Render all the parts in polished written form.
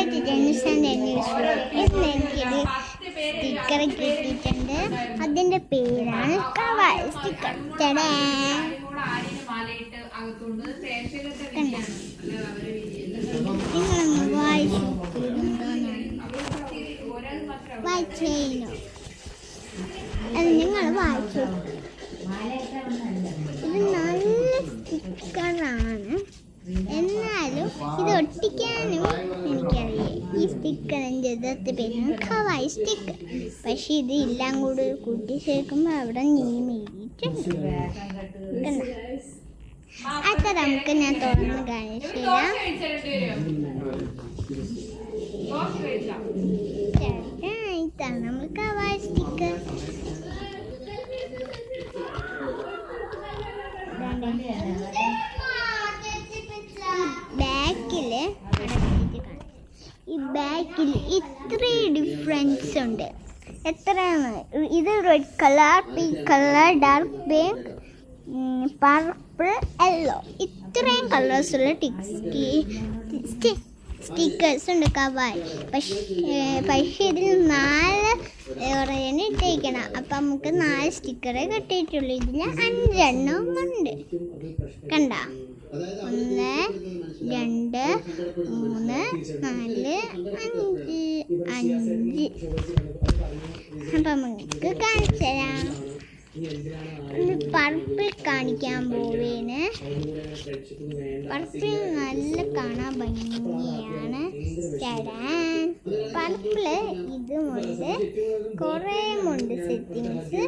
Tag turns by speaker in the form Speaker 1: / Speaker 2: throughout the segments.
Speaker 1: ആദ്യമായിട്ട് ജന്മദിന ഇന്ന് എനിക്കൊരു സ്റ്റിക്കർ കിട്ടിയിട്ടുണ്ട്. അതിൻ്റെ പേരാണ് കവായ് സ്റ്റിക്കർ. നിങ്ങളൊന്ന് വായിച്ചോ, അത് നിങ്ങൾ വായിച്ചു. ഇത് നല്ല സ്റ്റിക്കറാണ്, എന്നാലും ഇത് ഒട്ടിക്കാനും എനിക്കറിയാം. ഈ സ്റ്റിക്കറിൻ്റെ യഥാർത്ഥ പേരാണ് കവായ് സ്റ്റിക്കർ. പക്ഷെ ഇത് എല്ലാം കൂടി കൂട്ടി ചേർക്കുമ്പോൾ അവിടെ നെയിം എഴുതിയിട്ടുണ്ട്. അത് നമുക്ക് ഞാൻ തുറന്ന് കാണിച്ചു തരാം. ഇതാണ് നമ്മൾ കവായ് സ്റ്റിക്കർ. ഈ ബാക്കിൽ ഇത്രയും ഡിഫറൻസ് ഉണ്ട്. എത്രയാണ് ഇത്? Red colour, pink colour, dark pink, purple, yellow, ഇത്രയും കളേഴ്സുള്ള സ്റ്റിക്കേഴ്സ് ഉണ്ട് കവായ്. പക്ഷേ ഇതിൽ 4 ഇട്ടേക്കണം. അപ്പം നമുക്ക് 4 സ്റ്റിക്കറേ കിട്ടിയിട്ടുള്ളൂ. ഇതിൽ 5 എണ്ണം ഉണ്ട്. കണ്ട, 1 2 3 4 5. അപ്പം നമുക്ക് കാണിച്ചു തരാം. പർപ്പിൾ കാണിക്കാൻ പോവേന്. പർപ്പിൾ നല്ല കാണാൻ ഭംഗിയാണ്. പർപ്പിള് ഇതുമുണ്ട്, കുറേ ഉണ്ട് സെറ്റിങ്സ്,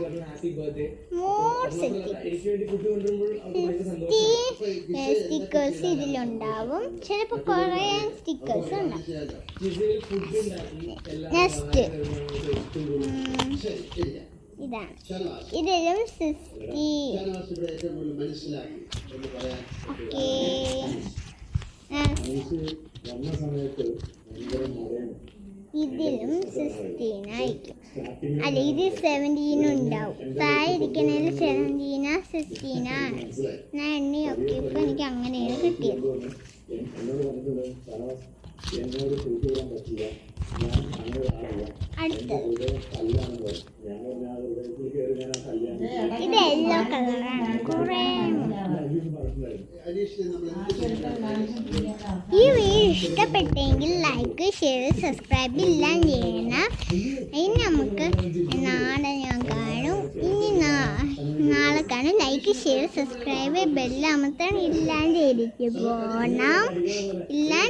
Speaker 1: മോർ സെറ്റിങ്സ്. സ്റ്റിക്കേഴ്സ് ഇതിലുണ്ടാവും. ചിലപ്പോൾ കുറേ സ്റ്റിക്കേഴ്സ് ഉണ്ടാവും. നെക്സ്റ്റ് ഇതാണ്. ഇതിലും 60. ഓക്കെ, ഇതിലും 16 ആയിരിക്കും. അല്ല, ഇത് 17 ഉണ്ടാവും. താഴെ ഇരിക്കുന്നതിൽ 17 16 ആണ്. ഞാൻ എണ്ണി നോക്കിയപ്പോൾ എനിക്ക് അങ്ങനെയാണ് കിട്ടിയത്. അടുത്തത് ഇത് യെല്ലോ കളറാണ്. കുറേ ഈ വീഡിയോ ഇഷ്ടപ്പെട്ടെങ്കിൽ ലൈക്ക്, ഷെയർ, സബ്സ്ക്രൈബ് എല്ലാം ചെയ്യണം. ഇനി നമുക്ക് നാളെ ഞാൻ കാണും. ഇനി നാളെ കാണും. ലൈക്ക്, ഷെയർ, സബ്സ്ക്രൈബ്, ബെല്ലമർത്താൻ ഇല്ലാണ്ട് ഇരിക്കും പോണം.